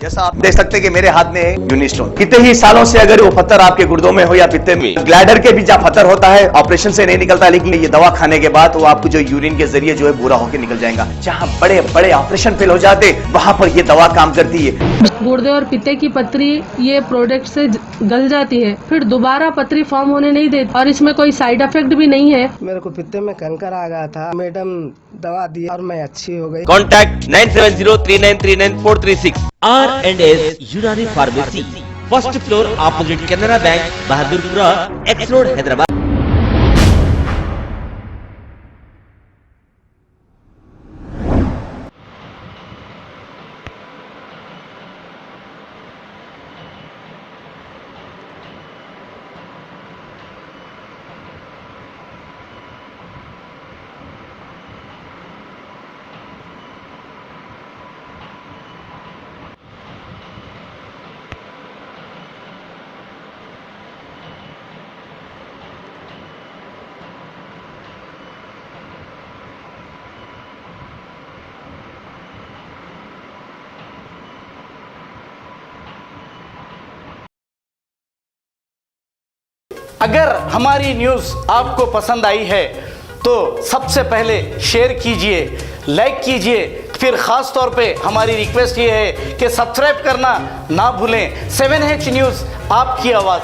जैसा आप देख सकते हैं कि मेरे हाथ में यूनिस्टोन, कितने ही सालों से अगर वो पत्थर आपके गुर्दों में हो या पित्ते में, ग्लैडर के भी जहाँ पत्थर होता है ऑपरेशन से नहीं निकलता, लेकिन ये दवा खाने के बाद वो आपको जो यूरिन के जरिए जो है पूरा होकर निकल जाएगा। जहाँ बड़े बड़े ऑपरेशन फेल हो जाते वहां पर ये दवा काम करती है। गुर्दे और पित्ते की पथरी ये प्रोडक्ट से गल जाती है, फिर दोबारा पथरी फॉर्म होने नहीं देती और इसमें कोई साइड इफेक्ट भी नहीं है। मेरे को पित्ते में कंकर आ गया था, मैडम दवा दी और मैं अच्छी हो गई। कॉन्टैक्ट 9703939436 R&S यूनानी pharmacy, first floor opposite Canara bank, Bahadurpura, x road, Hyderabad. अगर हमारी न्यूज़ आपको पसंद आई है तो सबसे पहले शेयर कीजिए, लाइक कीजिए, फिर ख़ास तौर पे हमारी रिक्वेस्ट ये है कि सब्सक्राइब करना ना भूलें। 7H न्यूज़, आपकी आवाज़।